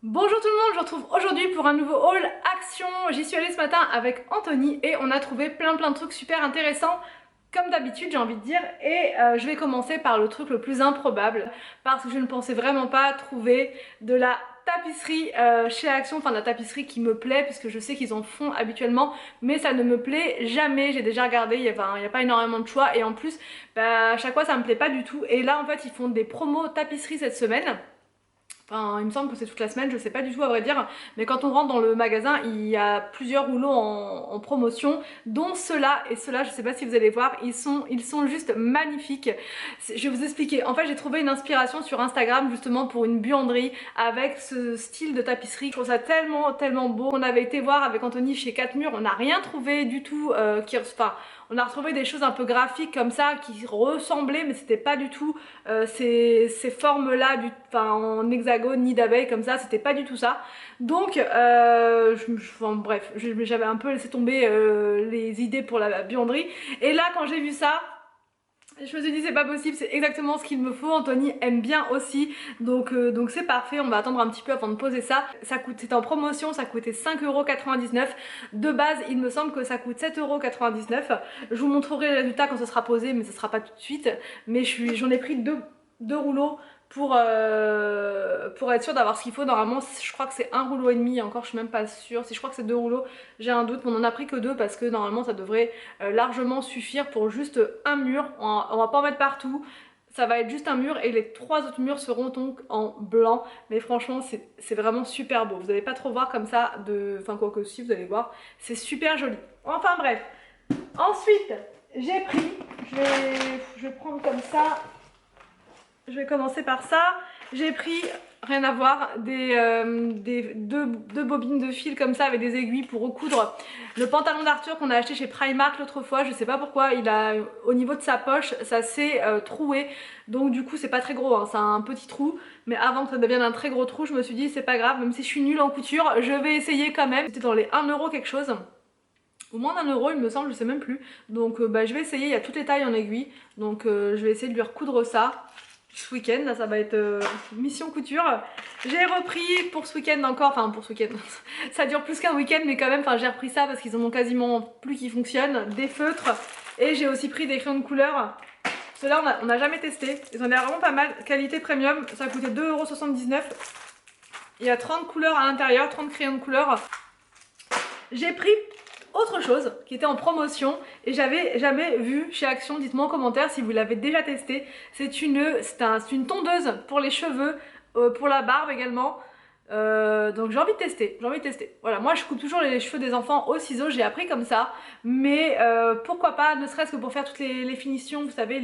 Bonjour tout le monde, je vous retrouve aujourd'hui pour un nouveau haul action. J'y suis allée ce matin avec Anthony et on a trouvé plein de trucs super intéressants comme d'habitude j'ai envie de dire et je vais commencer par le truc le plus improbable parce que je ne pensais vraiment pas trouver de la tapisserie chez Action, enfin de la tapisserie qui me plaît puisque je sais qu'ils en font habituellement mais ça ne me plaît jamais. J'ai déjà regardé, il n'y a pas énormément de choix et en plus à chaque fois ça me plaît pas du tout et là en fait ils font des promos tapisserie cette semaine. Enfin, il me semble que c'est toute la semaine, je sais pas du tout à vrai dire, mais quand on rentre dans le magasin, il y a plusieurs rouleaux en promotion, dont ceux-là, et ceux-là, je sais pas si vous allez voir, ils sont juste magnifiques. Je vais vous expliquer, en fait j'ai trouvé une inspiration sur Instagram justement pour une buanderie avec ce style de tapisserie. Je trouve ça tellement beau. On avait été voir avec Anthony chez 4 Murs, on n'a rien trouvé du tout on a retrouvé des choses un peu graphiques comme ça qui ressemblaient mais c'était pas du tout ces formes là en hexagone ni d'abeille comme ça, c'était pas du tout ça. Donc bref, j'avais un peu laissé tomber les idées pour la buanderie et là quand j'ai vu ça je me suis dit c'est pas possible, c'est exactement ce qu'il me faut. Anthony aime bien aussi, donc c'est parfait. On va attendre un petit peu avant de poser ça. C'était en promotion, ça coûtait 5,99 €. De base, il me semble que ça coûte 7,99 €. Je vous montrerai le résultat quand ce sera posé, mais ce sera pas tout de suite. Mais j'en ai pris deux rouleaux pour être sûre d'avoir ce qu'il faut. Normalement, je crois que c'est un rouleau et demi. Encore, je suis même pas sûre. Si je crois que c'est deux rouleaux, j'ai un doute. Mais on en a pris que deux parce que normalement, ça devrait largement suffire pour juste un mur. On va pas en mettre partout. Ça va être juste un mur et les trois autres murs seront donc en blanc. Mais franchement, c'est vraiment super beau. Vous n'allez pas trop voir comme ça Enfin, quoi que si, vous allez voir. C'est super joli. Enfin, bref. Ensuite, j'ai pris... Je vais prendre comme ça... Je vais commencer par ça. J'ai pris, rien à voir, deux bobines de fil comme ça avec des aiguilles pour recoudre le pantalon d'Arthur qu'on a acheté chez Primark l'autre fois. Je sais pas pourquoi, au niveau de sa poche, ça s'est troué. Donc du coup c'est pas très gros, hein, c'est un petit trou. Mais avant que ça devienne un très gros trou, je me suis dit c'est pas grave, même si je suis nulle en couture, je vais essayer quand même. C'était dans les 1 € quelque chose. Au moins d'1 € il me semble, je sais même plus. Donc je vais essayer, il y a toutes les tailles en aiguille. Donc je vais essayer de lui recoudre ça ce week-end. Là ça va être mission couture. J'ai repris pour ce week-end encore, enfin pour ce week-end, ça dure plus qu'un week-end mais quand même, j'ai repris ça parce qu'ils en ont quasiment plus qui fonctionnent. Des feutres et j'ai aussi pris des crayons de couleur. Ceux-là on n'a jamais testé, ils ont l'air vraiment pas mal, qualité premium, ça coûtait 2,79 €. Il y a 30 couleurs à l'intérieur, 30 crayons de couleur. J'ai pris autre chose qui était en promotion et j'avais jamais vu chez Action. Dites-moi en commentaire si vous l'avez déjà testé. C'est une tondeuse pour les cheveux, pour la barbe également. Donc j'ai envie de tester, Voilà, moi je coupe toujours les cheveux des enfants au ciseau, j'ai appris comme ça. Mais pourquoi pas, ne serait-ce que pour faire toutes les finitions, vous savez,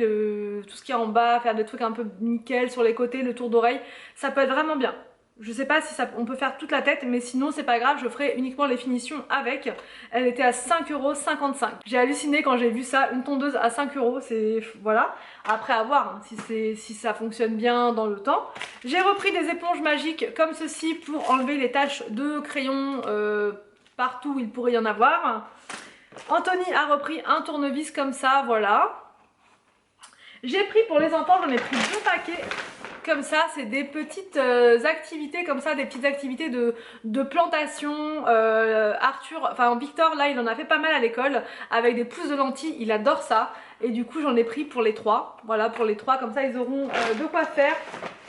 tout ce qui est en bas, faire des trucs un peu nickel sur les côtés, le tour d'oreille, ça peut être vraiment bien. Je sais pas si on peut faire toute la tête, mais sinon c'est pas grave, je ferai uniquement les finitions avec. Elle était à 5,55 €. J'ai halluciné quand j'ai vu ça, une tondeuse à 5 €, c'est... voilà. Après à voir hein, si ça fonctionne bien dans le temps. J'ai repris des éponges magiques comme ceci pour enlever les taches de crayon partout où il pourrait y en avoir. Anthony a repris un tournevis comme ça, voilà. J'ai pris pour les enfants, j'en ai pris 2 paquets. Comme ça, c'est des petites activités comme ça, des petites activités de plantation. Victor là il en a fait pas mal à l'école avec des pousses de lentilles, il adore ça. Et du coup j'en ai pris pour les 3, voilà, pour les 3, comme ça ils auront de quoi faire.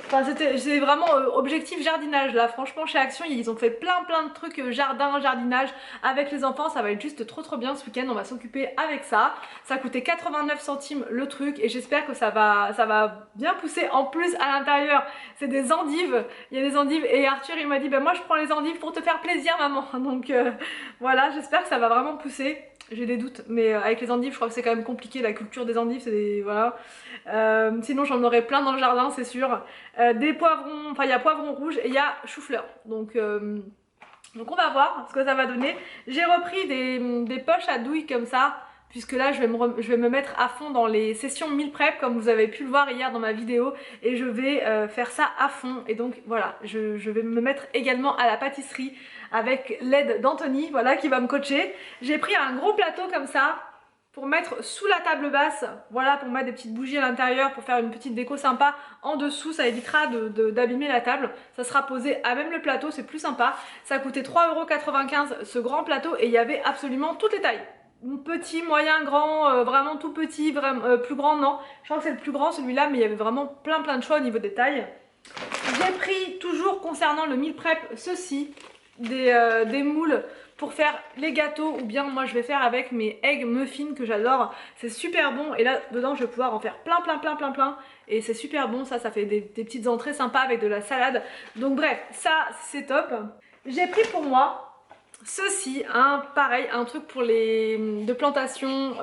Enfin c'est vraiment objectif jardinage là, franchement chez Action ils ont fait plein de trucs jardinage avec les enfants, ça va être juste trop bien ce week-end, on va s'occuper avec ça. Ça coûtait 89 centimes le truc et j'espère que ça va bien pousser. En plus à l'intérieur c'est des endives, il y a des endives et Arthur il m'a dit moi je prends les endives pour te faire plaisir maman. Donc voilà, j'espère que ça va vraiment pousser. J'ai des doutes, mais avec les endives, je crois que c'est quand même compliqué. La culture des endives, c'est des... voilà. Sinon, j'en aurais plein dans le jardin, c'est sûr. Des poivrons, enfin, il y a poivrons rouges et il y a chou-fleur. Donc on va voir ce que ça va donner. J'ai repris des poches à douille comme ça, puisque là, je vais me mettre à fond dans les sessions meal prep, comme vous avez pu le voir hier dans ma vidéo. Et je vais faire ça à fond. Et donc, voilà, je vais me mettre également à la pâtisserie avec l'aide d'Anthony, voilà, qui va me coacher. J'ai pris un gros plateau comme ça. pour mettre sous la table basse, voilà, pour mettre des petites bougies à l'intérieur, pour faire une petite déco sympa en dessous, ça évitera d'abîmer la table, ça sera posé à même le plateau, c'est plus sympa. Ça coûtait 3,95 € ce grand plateau et il y avait absolument toutes les tailles. Petit, moyen, grand, vraiment tout petit, vraiment, plus grand non, je crois que c'est le plus grand celui-là, mais il y avait vraiment plein de choix au niveau des tailles. J'ai pris, toujours concernant le meal prep, ceci, des moules pour faire les gâteaux, ou bien moi je vais faire avec mes egg muffins que j'adore, c'est super bon et là dedans je vais pouvoir en faire plein et c'est super bon, ça fait des petites entrées sympas avec de la salade, donc bref, ça c'est top. J'ai pris pour moi ceci, pareil, un truc pour de plantation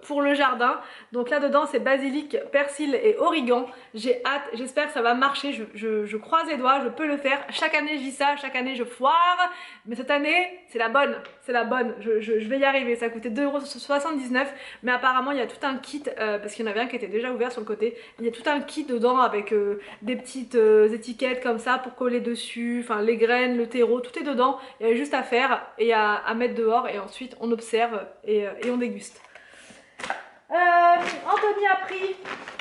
pour le jardin. Donc là dedans c'est basilic, persil et origan. J'ai hâte, j'espère que ça va marcher, je croise les doigts, je peux le faire. Chaque année je dis ça, chaque année je foire, mais cette année c'est la bonne, je vais y arriver. Ça coûtait 2,79 €, mais apparemment il y a tout un kit, parce qu'il y en avait un qui était déjà ouvert sur le côté. Il y a tout un kit dedans avec des petites étiquettes comme ça pour coller dessus, enfin les graines, le terreau, tout est dedans. Il y avait juste à faire et à mettre dehors et ensuite on observe et on déguste. Anthony a pris...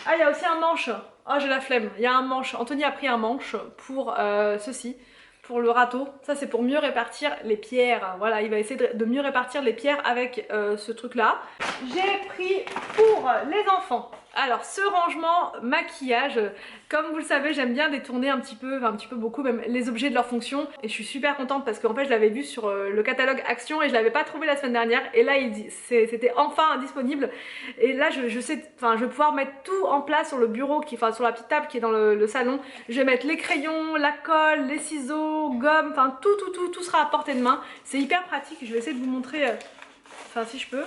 Ah, il y a aussi un manche. Oh, j'ai la flemme. Il y a un manche. Anthony a pris un manche pour ceci, pour le râteau. Ça, c'est pour mieux répartir les pierres. Voilà, il va essayer de mieux répartir les pierres avec ce truc-là. J'ai pris pour les enfants. Alors, ce rangement maquillage, comme vous le savez, j'aime bien détourner un petit peu beaucoup même les objets de leur fonction. Et je suis super contente parce qu'en fait, je l'avais vu sur le catalogue Action et je l'avais pas trouvé la semaine dernière. Et là, c'était enfin disponible. Et là, je vais pouvoir mettre tout en place sur le bureau, sur la petite table qui est dans le salon. Je vais mettre les crayons, la colle, les ciseaux, gomme, enfin tout sera à portée de main. C'est hyper pratique. Je vais essayer de vous montrer, si je peux.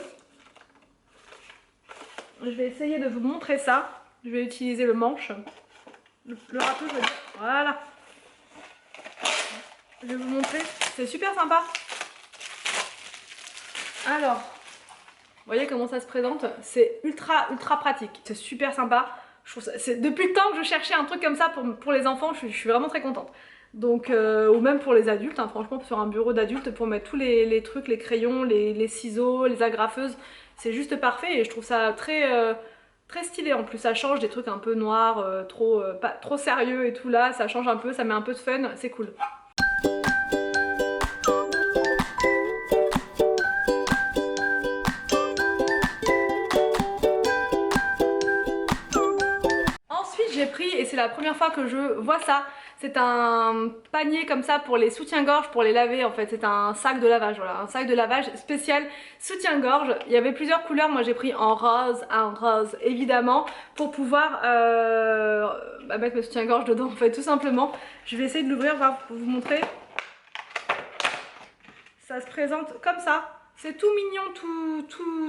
Je vais essayer de vous montrer ça. Je vais utiliser le manche. Le râteau, je vais dire. Voilà. Je vais vous montrer. C'est super sympa. Alors, vous voyez comment ça se présente? C'est ultra pratique. C'est super sympa. Je trouve ça, depuis le temps que je cherchais un truc comme ça pour les enfants, je suis vraiment très contente. Donc, ou même pour les adultes, hein, franchement, sur un bureau d'adulte, pour mettre tous les trucs, les crayons, les ciseaux, les agrafeuses, c'est juste parfait et je trouve ça très stylé. En plus, ça change des trucs un peu noirs, pas trop sérieux et tout là, ça change un peu, ça met un peu de fun, c'est cool. Ensuite, j'ai pris, et c'est la première fois que je vois ça, c'est un panier comme ça pour les soutiens-gorge, pour les laver en fait. C'est un sac de lavage, voilà, un sac de lavage spécial soutien-gorge. Il y avait plusieurs couleurs, moi j'ai pris en rose évidemment, pour pouvoir mettre mes soutiens-gorge dedans en fait, tout simplement. Je vais essayer de l'ouvrir pour vous montrer. Ça se présente comme ça, c'est tout mignon,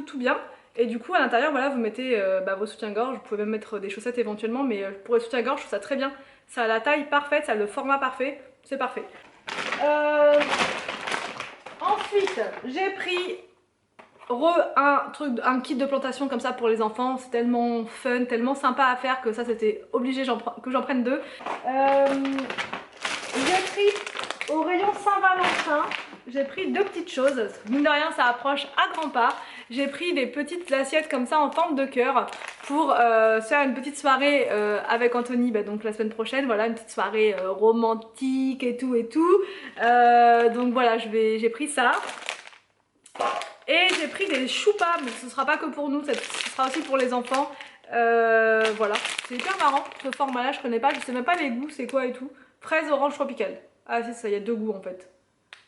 tout bien. Et du coup à l'intérieur, voilà, vous mettez vos soutiens-gorge, vous pouvez même mettre des chaussettes éventuellement, mais pour les soutiens-gorge, je trouve ça très bien. Ça a la taille parfaite, ça a le format parfait, c'est parfait. Ensuite, j'ai pris un kit de plantation comme ça pour les enfants. C'est tellement fun, tellement sympa à faire que ça c'était obligé que j'en prenne deux. J'ai pris au rayon Saint-Valentin, j'ai pris deux petites choses. Mine de rien, ça approche à grands pas. J'ai pris des petites assiettes comme ça en forme de cœur pour se faire une petite soirée avec Anthony, donc la semaine prochaine. Voilà, une petite soirée romantique et tout. Donc voilà, j'ai pris ça. Et j'ai pris des choupas, mais ce sera pas que pour nous, ce sera aussi pour les enfants. Voilà, c'est hyper marrant ce format là, je connais pas, je sais même pas les goûts, c'est quoi et tout. Fraise orange tropicale. Ah c'est ça, il y a deux goûts en fait.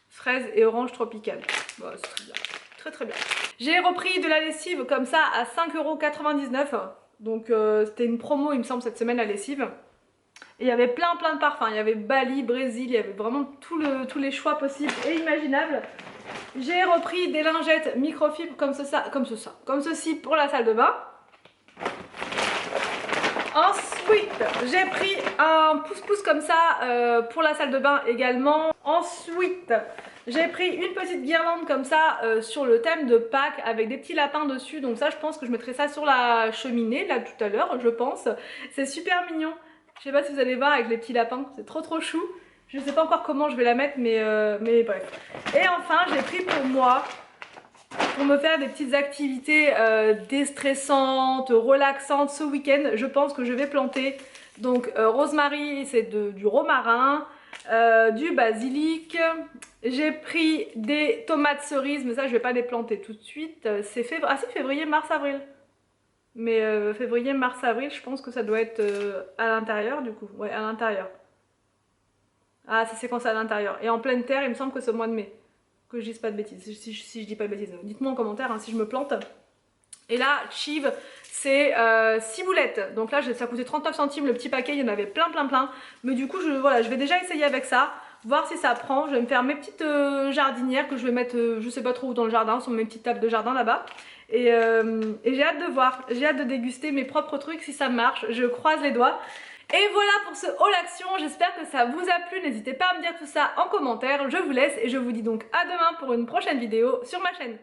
Fraise et orange tropicale. Bon, c'est très bien, très bien. J'ai repris de la lessive comme ça à 5,99 €. Donc c'était une promo il me semble cette semaine la lessive. Et il y avait plein de parfums, il y avait Bali, Brésil, il y avait vraiment tous les choix possibles et imaginables. J'ai repris des lingettes microfibres comme ceci pour la salle de bain. Ensuite, j'ai pris un pouce-pouce comme ça pour la salle de bain également. Ensuite, j'ai pris une petite guirlande comme ça sur le thème de Pâques avec des petits lapins dessus. Donc ça, je pense que je mettrai ça sur la cheminée là tout à l'heure, je pense. C'est super mignon. Je sais pas si vous allez voir avec les petits lapins, c'est trop chou. Je sais pas encore comment je vais la mettre, mais bref. Et enfin, j'ai pris pour moi, pour me faire des petites activités déstressantes, relaxantes ce week-end. Je pense que je vais planter donc rosemary, c'est du romarin, du basilic. J'ai pris des tomates cerises, mais ça je vais pas les planter tout de suite. C'est février, mars, avril. Mais février, mars, avril, je pense que ça doit être à l'intérieur du coup. Ouais, à l'intérieur. Ah, ça c'est quand c'est à l'intérieur. Et en pleine terre, il me semble que c'est au mois de mai. Que je dise pas de bêtises, si je dis pas de bêtises. Dites-moi en commentaire hein, si je me plante. Et là, chive, c'est 6 boulettes. Donc là, ça coûtait 39 centimes le petit paquet, il y en avait plein. Mais du coup, voilà, je vais déjà essayer avec ça, voir si ça prend. Je vais me faire mes petites jardinières que je vais mettre, je sais pas trop où dans le jardin, sur mes petites tables de jardin là-bas. Et j'ai hâte de voir, j'ai hâte de déguster mes propres trucs si ça marche. Je croise les doigts. Et voilà pour ce haul action, j'espère que ça vous a plu, n'hésitez pas à me dire tout ça en commentaire, je vous laisse et je vous dis donc à demain pour une prochaine vidéo sur ma chaîne.